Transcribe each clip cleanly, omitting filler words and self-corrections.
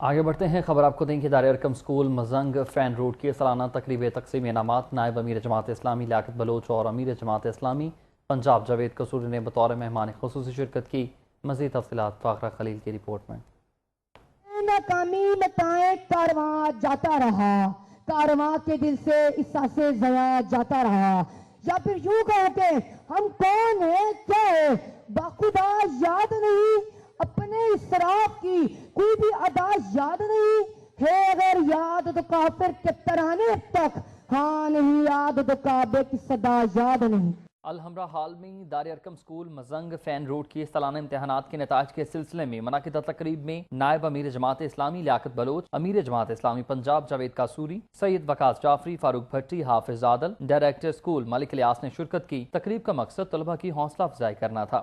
آگے بڑھتے ہیں، خبر آپ کو دیں کہ دار Arqam school Mozang fan road کی سالانہ تقریب تقسیم انعامات نائب امیر جماعت اسلامی لیاقت بلوچ اور امیر جماعت اسلامی پنجاب جاوید قصوری نے بطور مہمان خصوصی شرکت کی۔ مزید تفصیلات فاخرہ خلیل کی رپورٹ میں۔ ناکامی لتائیں کارواں جاتا رہا، کارواں کے دل سے عصا سے ضیاء جاتا رہا، یا پھر یوں کہا کہ ہم کون ہیں، کیا ہے، باخدا یاد نہیں، اپنے اسراف کی کوئی بھی ادا یاد نہیں ہے، اگر یاد تو کافر کے ترانے تک، ہاں نہیں یاد تو کعبے کی صدا یاد نہیں۔ الحمرہ ہال میں دار Arqam school Mozang fan road کی سالانہ امتحانات کے نتائج کے سلسلے میں منعقدہ تقریب میں نائب امیر جماعت اسلامی لیاقت بلوچ، امیر جماعت اسلامی پنجاب جاوید قصوری، سید وقاص جعفری، فاروق بھٹی، حافظ عادل، ڈائریکٹر اسکول ملک الیاس نے شرکت کی۔ تقریب کا مقصد طلبہ کی حوصلہ افزائی کرنا تھا۔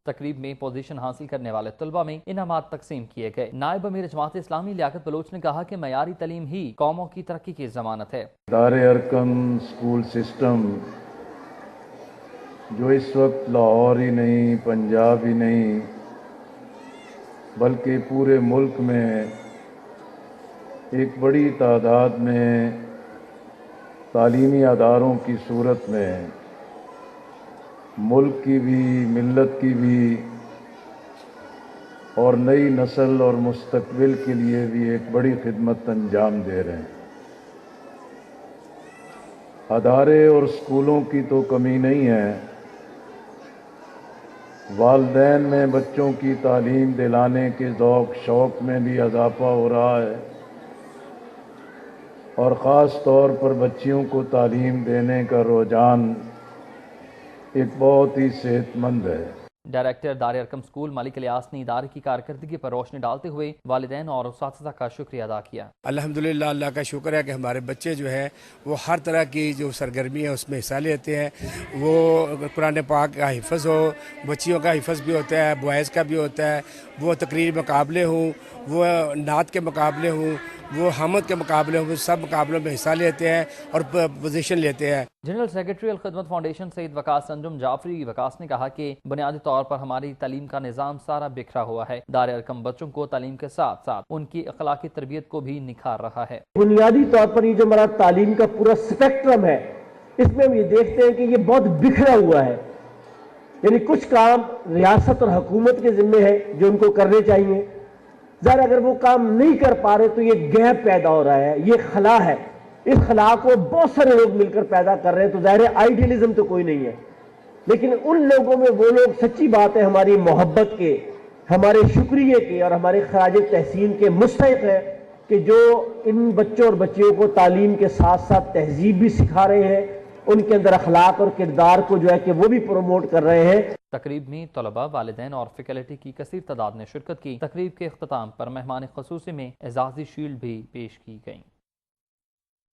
تقریب میں پوزیشن حاصل کرنے والے طلبہ میں انعامات تقسیم کیے گئے۔ نائب امیر جماعت اسلامی لیاقت بلوچ نے کہا کہ معیاری تعلیم ہی قوموں کی ترقی کی ضمانت ہے۔ دار ارقم اسکول سسٹم جو اس وقت لاہور ہی نہیں، پنجاب ہی نہیں، بلکہ پورے ملک میں ایک بڑی تعداد میں تعلیمی اداروں کی صورت میں ملک کی بھی، ملت کی بھی اور نئی نسل اور مستقبل کے لیے بھی ایک بڑی خدمت انجام دے رہے ہیں۔ ادارے اور اسکولوں کی تو کمی نہیں ہے، والدین میں بچوں کی تعلیم دلانے کے ذوق شوق میں بھی اضافہ ہو رہا ہے، اور خاص طور پر بچیوں کو تعلیم دینے کا رجحان ایک بہت ہی صحت مند ہے۔ ڈائریکٹر دار ارقم اسکول ملک الیاس نے ادارے کی کارکردگی پر روشنی ڈالتے ہوئے والدین اور اساتذہ کا شکریہ ادا کیا۔ الحمدللہ اللہ کا شکر ہے کہ ہمارے بچے جو ہیں وہ ہر طرح کی جو سرگرمی ہے اس میں حصہ لیتے ہیں، وہ قرآن پاک کا حفظ ہو، بچیوں کا حفظ بھی ہوتا ہے، بوائز کا بھی ہوتا ہے، وہ تقریر مقابلے ہوں، وہ نعت کے مقابلے ہوں، وہ حمد کے مقابلے ہوں، سب مقابلوں میں حصہ لیتے ہیں اور پوزیشن لیتے ہیں۔ جنرل سیکرٹری الخدمت فاؤنڈیشن سید وقاص انجم جعفری وقاص نے کہا کہ بنیادی طور پر ہماری تعلیم کا نظام سارا بکھرا ہوا ہے۔ دار ارقم بچوں کو تعلیم کے ساتھ ساتھ ان کی اخلاقی تربیت کو بھی نکھار رہا ہے۔ بنیادی طور پر یہ جو ہمارا تعلیم کا پورا سپیکٹرم ہے، اس میں ہم یہ دیکھتے ہیں کہ یہ بہت بکھرا ہوا ہے، یعنی کچھ کام ریاست اور حکومت کے ذمے ہے جو ان کو کرنے چاہیے، ظاہر اگر وہ کام نہیں کر پا رہے تو یہ گیپ پیدا ہو رہا ہے، یہ خلا ہے، اس خلا کو بہت سارے لوگ مل کر پیدا کر رہے ہیں، تو ظاہر آئیڈیلزم تو کوئی نہیں ہے، لیکن ان لوگوں میں وہ لوگ سچی بات ہے ہماری محبت کے، ہمارے شکریہ کے اور ہمارے خراج تحسین کے مستحق ہیں کہ جو ان بچوں اور بچیوں کو تعلیم کے ساتھ ساتھ تہذیب بھی سکھا رہے ہیں، ان کے اندر اخلاق اور کردار کو جو ہے کہ وہ بھی پروموٹ کر رہے ہیں۔ تقریب میں طلبہ، والدین اور فیکلٹی کی کثیر تعداد نے شرکت کی۔ تقریب کے اختتام پر مہمان خصوصی میں اعزازی شیلڈ بھی پیش کی گئیں۔